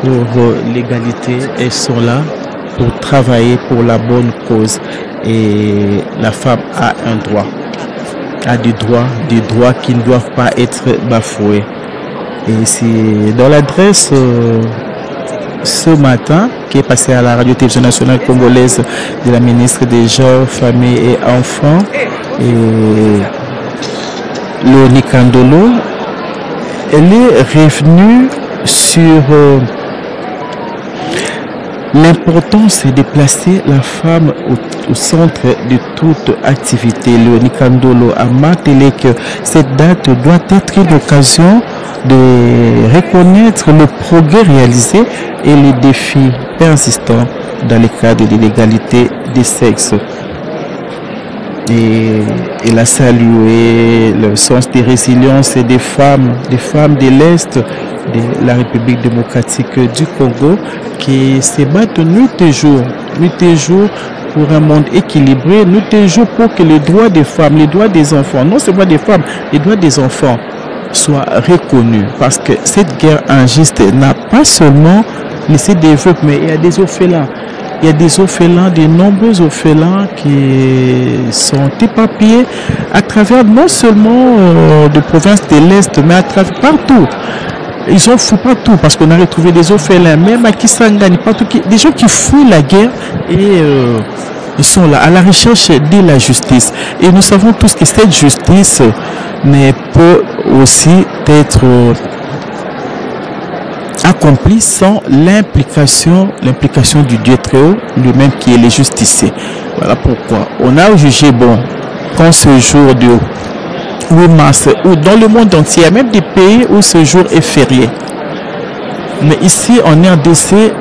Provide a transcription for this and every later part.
pour l'égalité. Elles sont là pour travailler pour la bonne cause. Et la femme a un droit, a des droits qui ne doivent pas être bafoués. Et c'est dans l'adresse ce matin qui est passée à la radio-télévision nationale congolaise de la ministre des Genres, Familles et Enfants, et Léonie Kandolo, elle est revenue sur l'importance de placer la femme au centre de toute activité. Léonie Kandolo a martelé que cette date doit être une occasion de reconnaître le progrès réalisé et les défis persistants dans le cadre de l'égalité des sexes. Et il a salué le sens de résilience des femmes de l'Est de la République démocratique du Congo qui se battent nuit et jour pour un monde équilibré, nuit et jour pour que les droits des femmes, les droits des enfants, non seulement des femmes, les droits des enfants soient reconnus. Parce que cette guerre injuste n'a pas seulement laissé des veuves, mais il y a des orphelins. Il y a des orphelins, de nombreux orphelins qui sont éparpillés à travers non seulement de provinces de l'Est, mais à travers partout. Ils sont fous partout parce qu'on a retrouvé des orphelins, même à Kisangani, partout, des gens qui fuient la guerre et ils sont là à la recherche de la justice. Et nous savons tous que cette justice ne peut aussi être accompli sans l'implication du Dieu très haut, lui-même qui est le justicier. Voilà pourquoi on a jugé bon qu'en ce jour de 8 mars, ou dans le monde entier, il y a même des pays où ce jour est férié. Mais ici en RDC,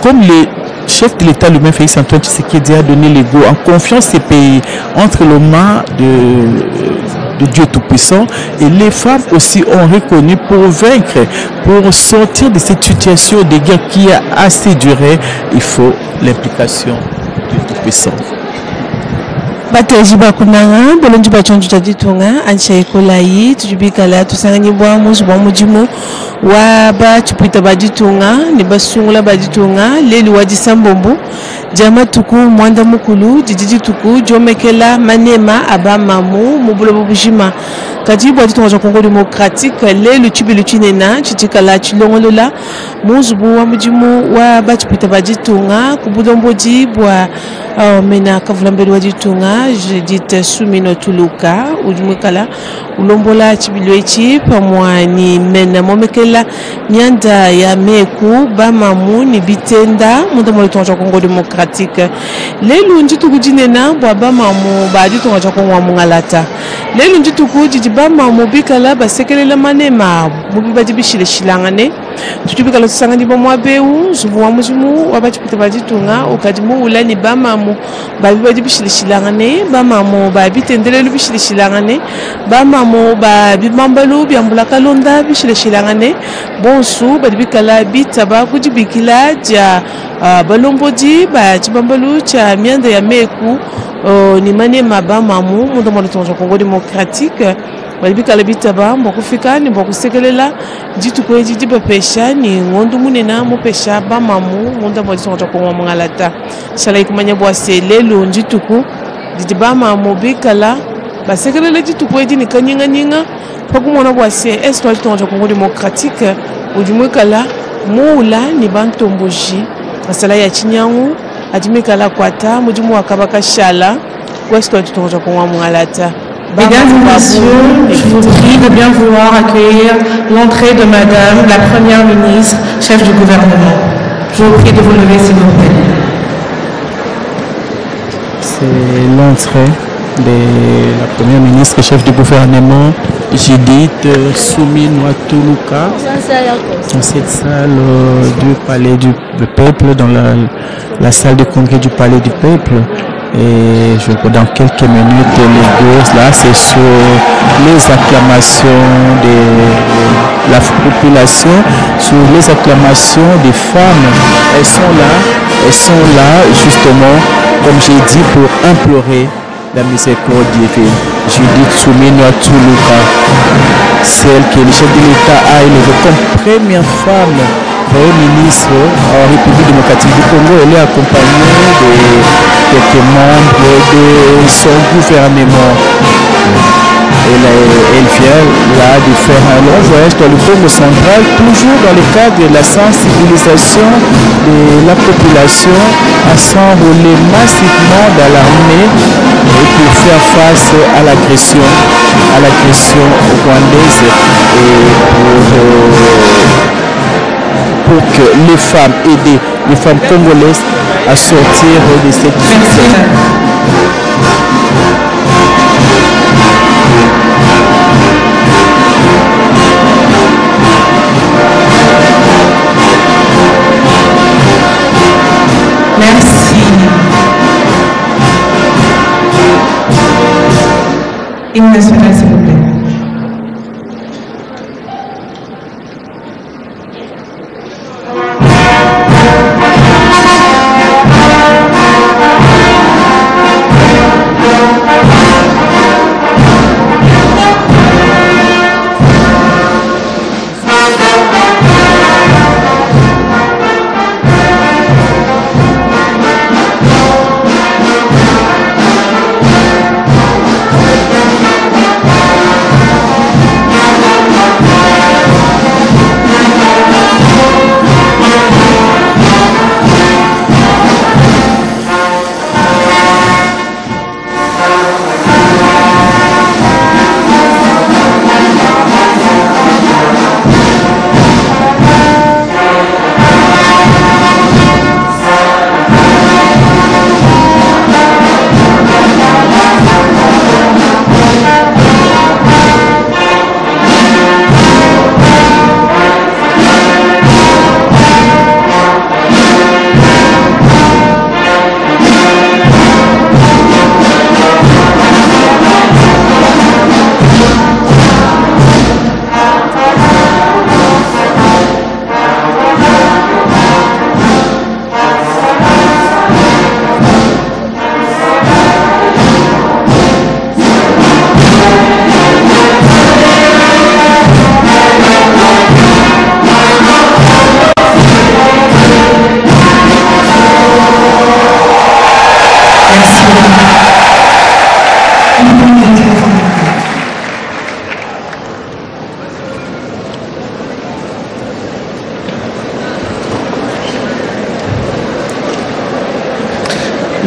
comme le chef de l'État lui-même, Félix Antoine Tshisekedi, a donné les go en confiance ces pays entre les mains de Dieu Tout-Puissant, et les femmes aussi ont reconnu pour vaincre, pour sortir de cette situation de guerre qui a assez duré, il faut l'implication de Dieu Tout-Puissant. Bataji bakunanga bolonji bachonju taditunga ansha ekolai tujibikala tusangani bwa muzu bwa mujimu wa ba chipita baditunga ne basungula baditunga leli wa disambombo jama tuku mwanda mukulu jijiji tuku jomekela manema abamamu mubulo bujima kadi bwa ditunga Congo démocratique lelu chibilu chinena chitikala chilongolola muzu bwa mujimu wa ba chipita baditunga kubulomboji bwa mena kavulambeli wa ditunga Judith Sumino Tuluka ujumukala ulombola chibilwechi pamwani mena momekela nyanda ya meku bamamu ni bitenda munda molitonja Congo démocratique lelu njituku jinena bwa bamamu badi tonja Congo mungalata lelu njituku jiji bamamu bikala basekelela manema mubibadi bishile shilangane tutubikala tusangani bomwa beu zubu wa muzimu wabachipita baditunga ukadimu ulani bamamu babibadi bishile shilangane bamamu babitendelelu bishile shilangane bamamu babimambalu byambula kalonda bishile shilangane bonsu badibikala bitaba kujibikila ja balombodi ba chibambalu cha mianda ya meku ni manema bamamu mundo molitonja Congo démocratique balibikala bitaba mbokufika ni mbokusekelela jitu kweji dibapesha ni ngondu munena mopesha bamamu mundo molitonja Congo mungalata shala ikumanya bwase lelo njituku dibamamu bikala basekelela jitu kweji ni kanyinga nyinga pakumona bwase esto litonja Congo démocratique ujumwekala muula ni bantomboji masala ya chinyangu adimekala kwata mujimu wakabaka shala kwesto litonja Congo mungalata. Mesdames et messieurs, je vous prie de bien vouloir accueillir l'entrée de Madame la Première ministre, chef du gouvernement. Je vous prie de vous lever s'il vous plaît. C'est l'entrée de la Première ministre, chef du gouvernement, Judith Sumino Tuluka, dans cette salle du Palais du Peuple, dans la salle de congrès du Palais du Peuple. Et dans quelques minutes, les deux, là, c'est sur les acclamations de la population, sur les acclamations des femmes. Elles sont là justement, comme j'ai dit, pour implorer la miséricorde divine. Judith Sumino Tuluka. celle que le chef de l'État a élevée comme première femme ministre en République démocratique du Congo. Elle est accompagnée de quelques membres de son gouvernement. Elle vient là de faire un long voyage dans le Congo central, toujours dans le cadre de la sensibilisation de la population à s'enrôler massivement dans l'armée et pour faire face à l'agression rwandaise et pour que les femmes aident les femmes congolaises à sortir de cette situation. Merci. Hymne national, s'il vous plaît.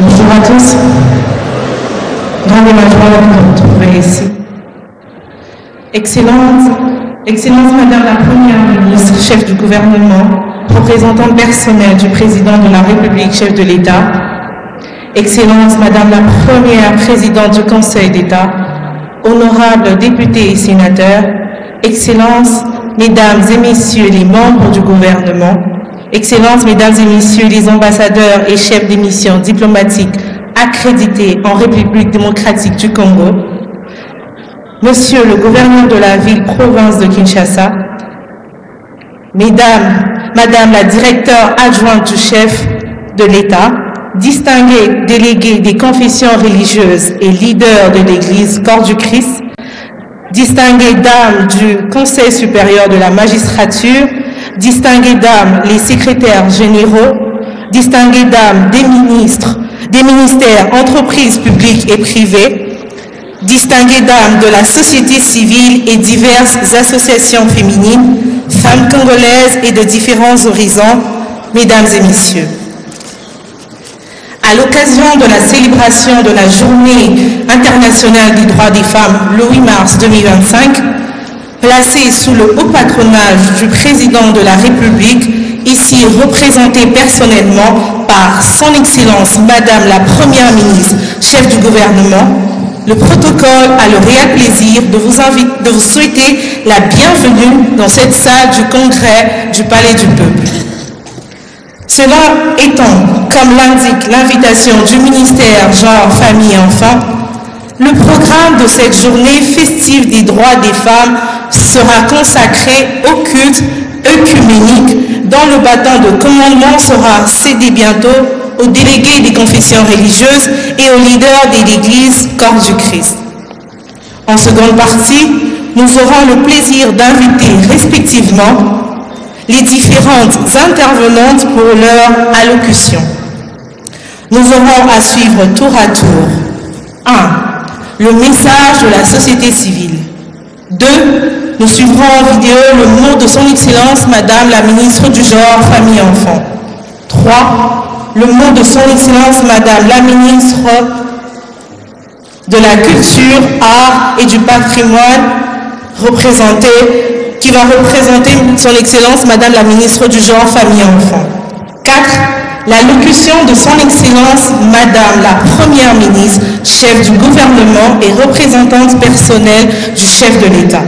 Bonjour à tous. Grande est ma joie de vous retrouver ici. Excellence Madame la Première ministre, chef du gouvernement, représentante personnelle du président de la République, chef de l'État. Excellence Madame la Première présidente du Conseil d'État, honorables députés et sénateurs, Excellences, Mesdames et Messieurs les membres du gouvernement, Excellences, Mesdames et Messieurs les ambassadeurs et chefs des missions diplomatiques accrédités en République démocratique du Congo, Monsieur le gouverneur de la ville-province de Kinshasa, Madame la directeure adjointe du chef de l'État, distingués délégués des confessions religieuses et leaders de l'Église Corps du Christ, distinguées dames du Conseil supérieur de la magistrature, distinguées dames les secrétaires généraux, distinguées dames des ministères entreprises publiques et privées, distinguées dames de la société civile et diverses associations féminines, femmes congolaises et de différents horizons, Mesdames et Messieurs. À l'occasion de la célébration de la Journée internationale des droits des femmes le 8 mars 2025, placée sous le haut patronage du président de la République, ici représenté personnellement par son Excellence Madame la Première ministre, chef du gouvernement, le protocole a le réel plaisir de vous souhaiter la bienvenue dans cette salle du Congrès du Palais du Peuple. Cela étant, comme l'indique l'invitation du ministère Genre, Famille et Enfants, le programme de cette journée festive des droits des femmes sera consacré au culte œcuménique dont le bâton de commandement sera cédé bientôt aux délégués des confessions religieuses et aux leaders de l'Église Corps du Christ. En seconde partie, nous aurons le plaisir d'inviter respectivement les différentes intervenantes pour leur allocution. Nous aurons à suivre tour à tour 1. Le message de la société civile. 2. Nous suivrons en vidéo le mot de son Excellence Madame la Ministre du Genre, Famille et Enfants. 3. Le mot de son Excellence Madame la Ministre de la Culture, Art et du Patrimoine, qui va représenter son Excellence Madame la Ministre du Genre, Famille et Enfants. 4. L'allocution de son Excellence Madame la Première Ministre, chef du gouvernement et représentante personnelle du chef de l'État.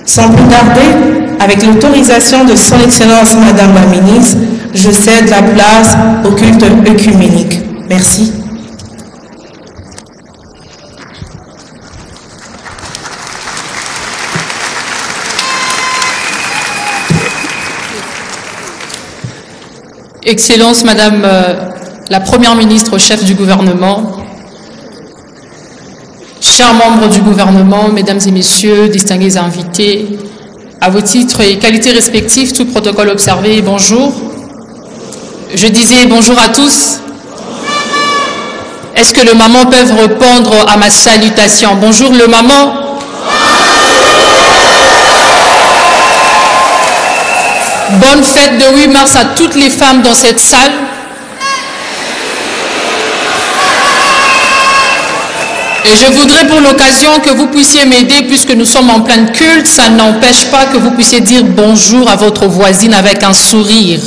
Sans plus tarder, avec l'autorisation de son Excellence Madame la Ministre, je cède la place au culte œcuménique. Merci. Excellence Madame la Première Ministre, chef du gouvernement, chers membres du gouvernement, mesdames et messieurs, distingués invités, à vos titres et qualités respectifs, tout protocole observé, bonjour. Je disais bonjour à tous. Est-ce que le maman peut répondre à ma salutation? Bonjour le maman. Bonne fête de 8 mars à toutes les femmes dans cette salle. Et je voudrais pour l'occasion que vous puissiez m'aider, puisque nous sommes en plein culte, ça n'empêche pas que vous puissiez dire bonjour à votre voisine avec un sourire.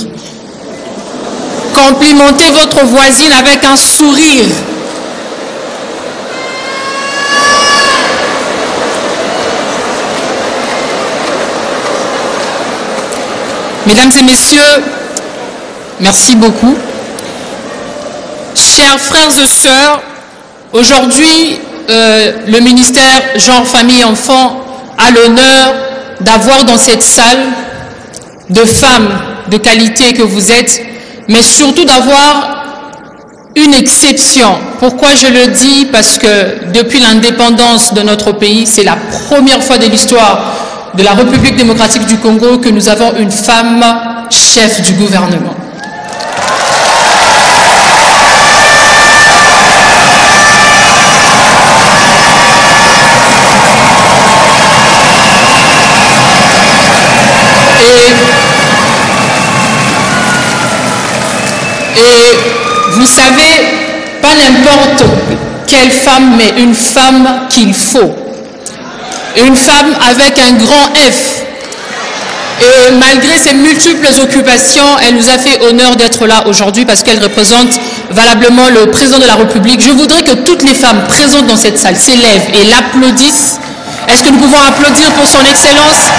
Complimentez votre voisine avec un sourire. Mesdames et messieurs, merci beaucoup. Chers frères et sœurs, aujourd'hui, le ministère Genre, Famille et Enfants a l'honneur d'avoir dans cette salle de femmes de qualité que vous êtes, mais surtout d'avoir une exception. Pourquoi je le dis? Parce que depuis l'indépendance de notre pays, c'est la première fois de l'histoire de la République démocratique du Congo que nous avons une femme chef du gouvernement. Et vous savez, pas n'importe quelle femme, mais une femme qu'il faut. Une femme avec un grand F. Et malgré ses multiples occupations, elle nous a fait honneur d'être là aujourd'hui parce qu'elle représente valablement le président de la République. Je voudrais que toutes les femmes présentes dans cette salle s'élèvent et l'applaudissent. Est-ce que nous pouvons applaudir pour son Excellence?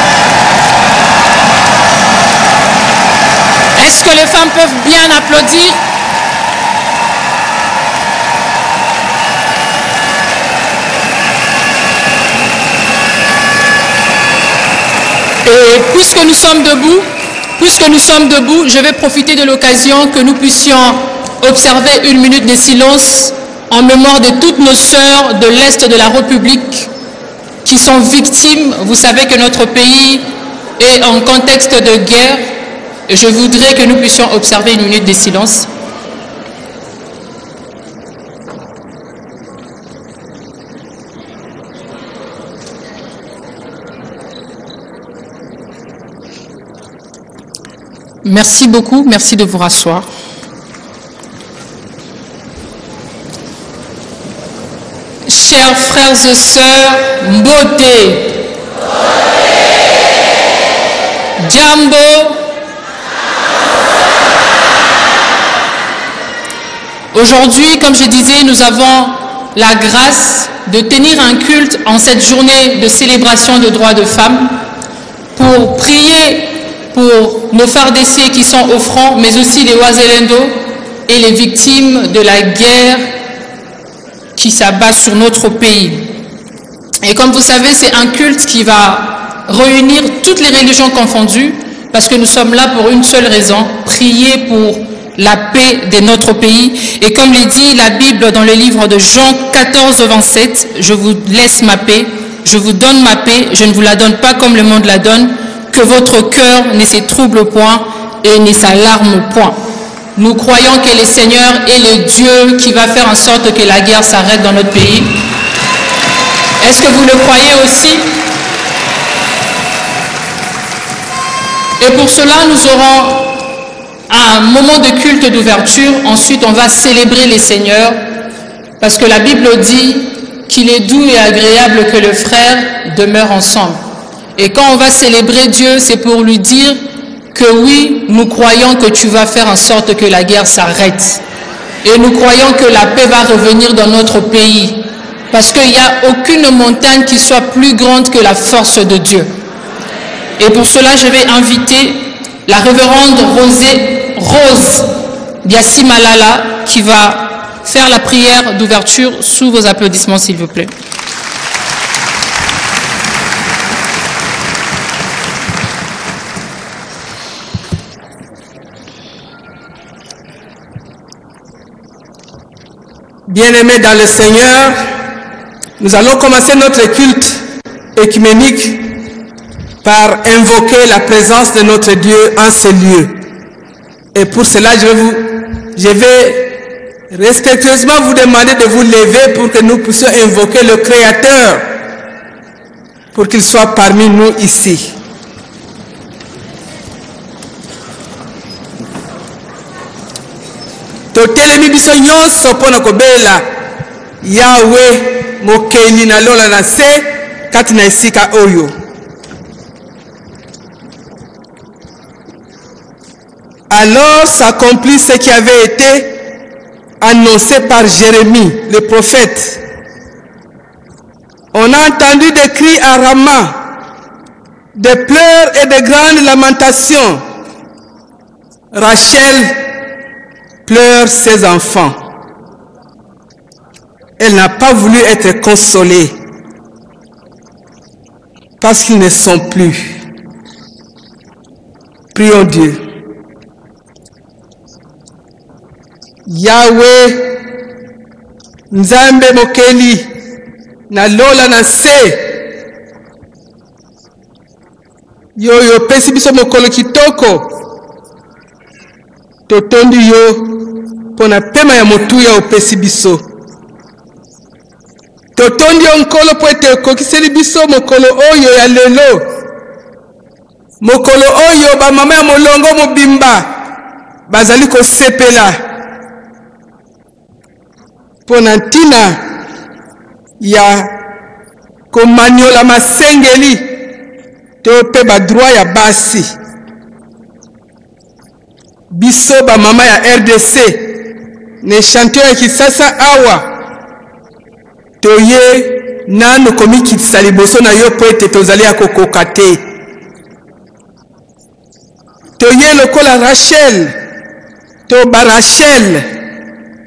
Est-ce que les femmes peuvent bien applaudir? Et puisque nous sommes debout, je vais profiter de l'occasion que nous puissions observer une minute de silence en mémoire de toutes nos sœurs de l'Est de la République qui sont victimes. Vous savez que notre pays est en contexte de guerre. Et je voudrais que nous puissions observer une minute de silence. Merci beaucoup, merci de vous rasseoir. Chers frères et sœurs, Mbote, Jambo, aujourd'hui, comme je disais, nous avons la grâce de tenir un culte en cette journée de célébration des droits de femmes pour prier pour nos FARDC qui sont au front, mais aussi les Wazalendo et les victimes de la guerre qui s'abat sur notre pays. Et comme vous savez, c'est un culte qui va réunir toutes les religions confondues, parce que nous sommes là pour une seule raison, prier pour la paix de notre pays. Et comme le dit la Bible dans le livre de Jean 14, 27, je vous laisse ma paix, je vous donne ma paix, je ne vous la donne pas comme le monde la donne, que votre cœur ne se trouble point et ne s'alarme point. Nous croyons que le Seigneur est le Dieu qui va faire en sorte que la guerre s'arrête dans notre pays. Est-ce que vous le croyez aussi? Et pour cela, nous aurons un moment de culte d'ouverture. Ensuite, on va célébrer les Seigneurs, parce que la Bible dit qu'il est doux et agréable que le frère demeure ensemble. Et quand on va célébrer Dieu, c'est pour lui dire que oui, nous croyons que tu vas faire en sorte que la guerre s'arrête. Et nous croyons que la paix va revenir dans notre pays. Parce qu'il n'y a aucune montagne qui soit plus grande que la force de Dieu. Et pour cela, je vais inviter la révérende Rose Biassi Malala qui va faire la prière d'ouverture sous vos applaudissements, s'il vous plaît. Bien-aimés dans le Seigneur, nous allons commencer notre culte œcuménique par invoquer la présence de notre Dieu en ce lieu. Et pour cela, je vais respectueusement vous demander de vous lever pour que nous puissions invoquer le Créateur, pour qu'il soit parmi nous ici. Totelemi biso nyonso mpona kobela Yahweh mokeli na lola na se kati na esika oyo. Alors s'accomplit ce qui avait été annoncé par Jérémie, le prophète. On a entendu des cris à Rama, des pleurs et de grandes lamentations. Rachel pleure ses enfants. Elle n'a pas voulu être consolée parce qu'ils ne sont plus. Prions Dieu. Yahweh, Nzambe mokeli, na lola na se, yo pesi biso mokolo kitoko, totondi yo pona pema ya motuya opesi biso. Totondi yo nkolo po ete okokiseli biso mokolo oyo ya lelo, mokolo oyo ba mama ya molongo mobimba bazali kosepela pona ntina ya komaniola masengeli to pe ba droit ya basi. Biso ba mama ya RDC ne chanteur ya Kisasa awa toye nano komikitisa liboso na yo po ete tozali ya kokoka te. Toye lokola Rachel to ba Rachel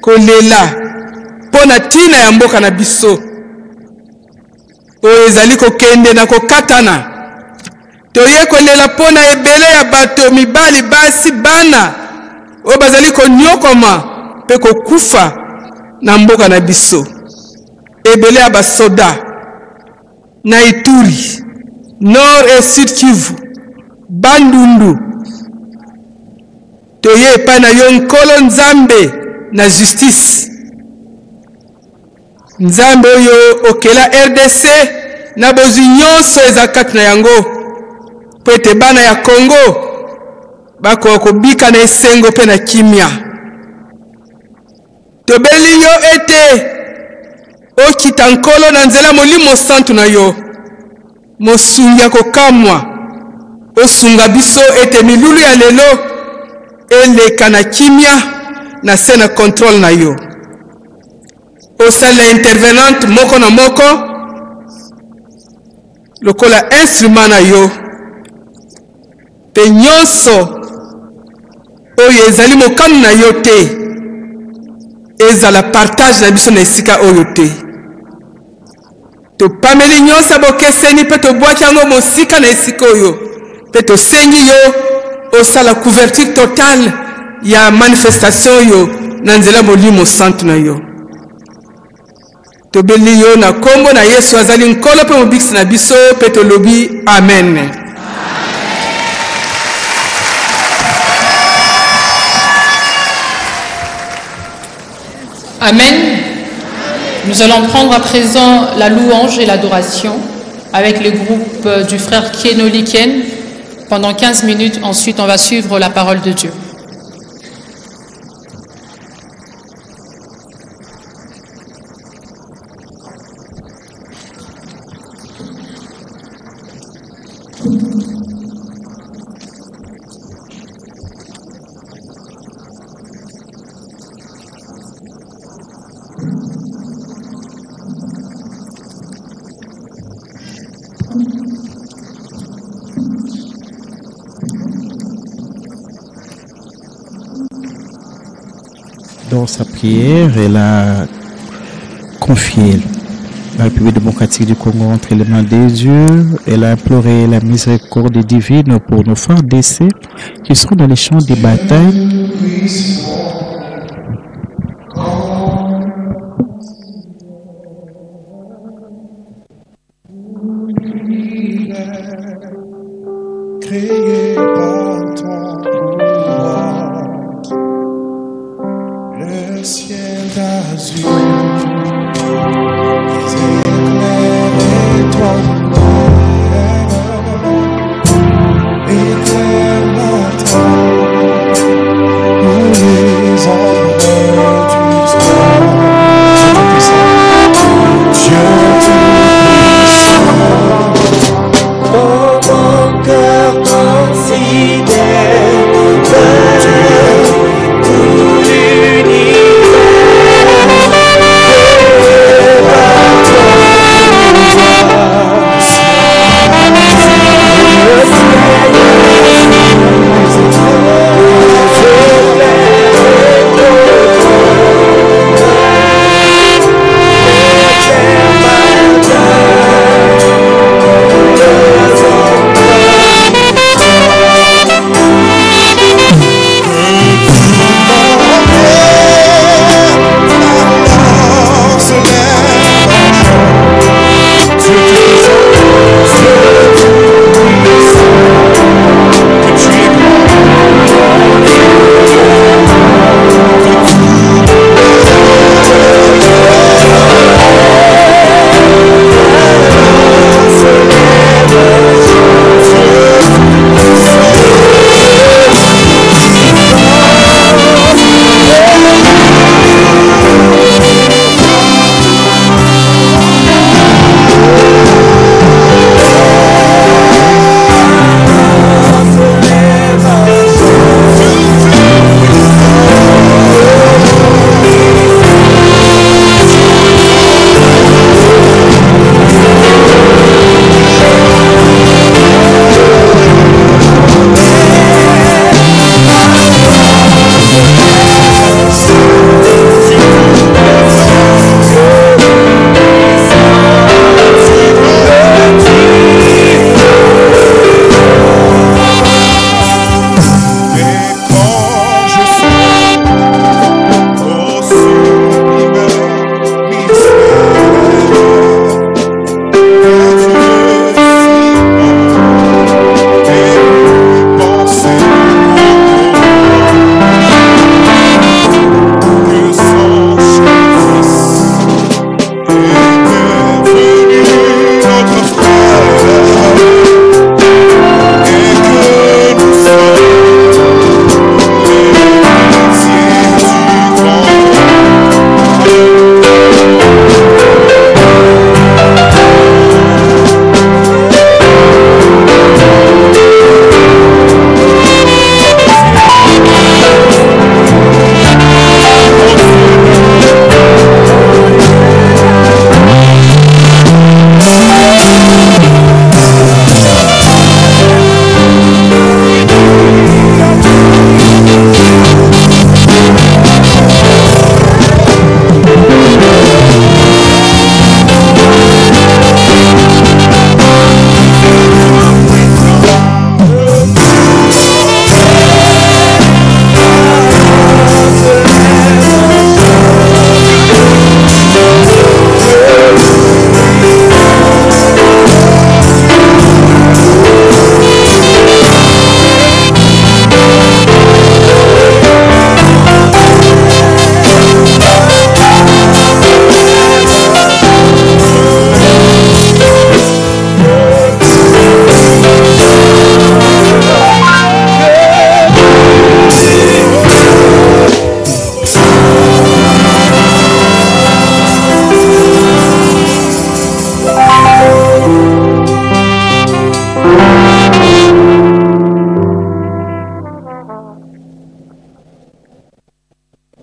kolela pona tina ya mboka na biso oyo ezali kokende na kokatana. Toye kolela pona ebele ya bato mibali basi bana oyo bazali konyokoma pe kokufa na mboka na biso. Ebele ya basoda na Ituri, Nord et Sud Kivu, Bandundu. Toye epai na yo nkolo Nzambe na justice. Nzambe oyo okela RDC na bozwi nyonso eza kati na yango po ete bana ya Congo bakoka kobika na esengo pe na kimia. Tobeli yo ete okita nkolo na nzela molimo santu na yo, mosungi ya kokamwa osunga biso ete milulu ya lelo eleka na kimia na se na contrôle na yo. Osala intervenante moko na moko lokola instrument na yo pe nyonso oyo ezali mokano na yo te ezala partage na biso na esika oyo te. Topameli nyonso bokeseni pe tobwaki yango mosika na esika oyo pe tosengi yo osala couverture totale ya manifestation oyo na nzela molimo santu na yo. tobeli yo na kombo na Yesu azali nkolo pe mobikisi na biso pe tolobi amen. Amen. Nous allons prendre à présent la louange et l'adoration avec le groupe du frère Kieno Liken pendant 15 minutes. Ensuite, on va suivre la parole de Dieu. Dans sa prière, elle a confié la République démocratique du Congo entre les mains de Dieu. Elle a imploré la miséricorde divine pour nos frères d'essai qui sont dans les champs de bataille. Créé par ton pouvoir, le ciel d'azur, les éclairs étoiles, éclair matin, où les ombres du soir, Dieu tout-puissant, oh mon cœur considère tout l'univers.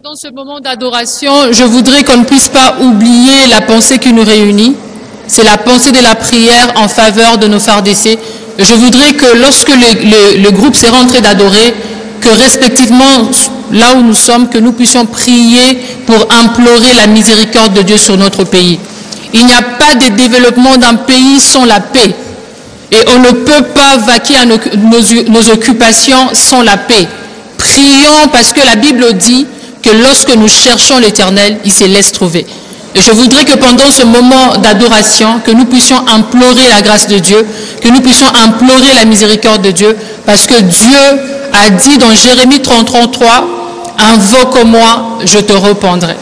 pendant ce moment d'adoration, je voudrais qu'on ne puisse pas oublier la pensée qui nous réunit. C'est la pensée de la prière en faveur de nos FARDC. Je voudrais que lorsque le groupe sera en train d'adorer, que respectivement, là où nous sommes, que nous puissions prier pour implorer la miséricorde de Dieu sur notre pays. Il n'y a pas de développement d'un pays sans la paix. Et on ne peut pas vaquer à nos occupations sans la paix. Prions parce que la Bible dit que lorsque nous cherchons l'Éternel, il se laisse trouver. Et je voudrais que pendant ce moment d'adoration, que nous puissions implorer la grâce de Dieu, que nous puissions implorer la miséricorde de Dieu, parce que Dieu a dit dans Jérémie 33, « Invoque-moi, je te répondrai. »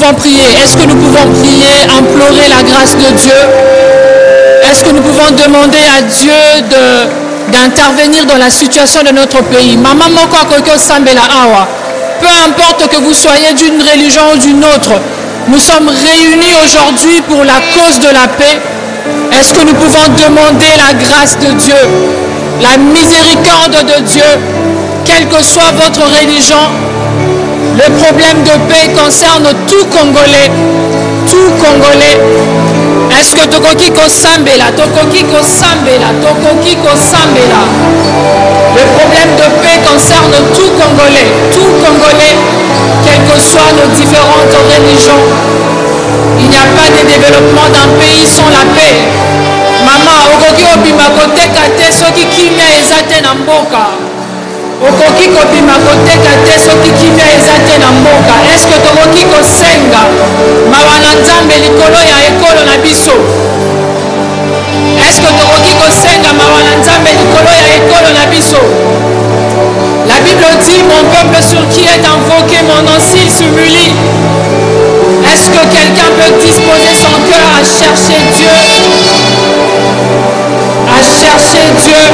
pouvons prier? Est-ce que nous pouvons prier, implorer la grâce de Dieu? Est-ce que nous pouvons demander à Dieu d'intervenir dans la situation de notre pays? Maman moko akoko sambela awa. Peu importe que vous soyez d'une religion ou d'une autre, nous sommes réunis aujourd'hui pour la cause de la paix. Est-ce que nous pouvons demander la grâce de Dieu, la miséricorde de Dieu, quelle que soit votre religion? Le problème de paix concerne tout Congolais. Tout Congolais. Est-ce que Tokoki Kosambela, Tokoki Kosambela, Tokoki Kosambela? Le problème de paix concerne tout Congolais. Tout Congolais, quelles que soient nos différentes religions. Il n'y a pas de développement d'un pays sans la paix. Maman, Okoki Obima Koteka te soki kimia ezate na mboka. Okoki Obima Koteka te soki kimia ezate na mboka. Est-ce que Tokoki Kosenga mawana nzambe likolo ya ekolo na biso? Est-ce que Tokoki Kosenga mawana nzambe likolo ya ekolo na biso? La Bible dit, mon peuple sur qui est invoqué mon nom s'il s'humilie. Est-ce que quelqu'un peut disposer son cœur à chercher Dieu? À chercher Dieu.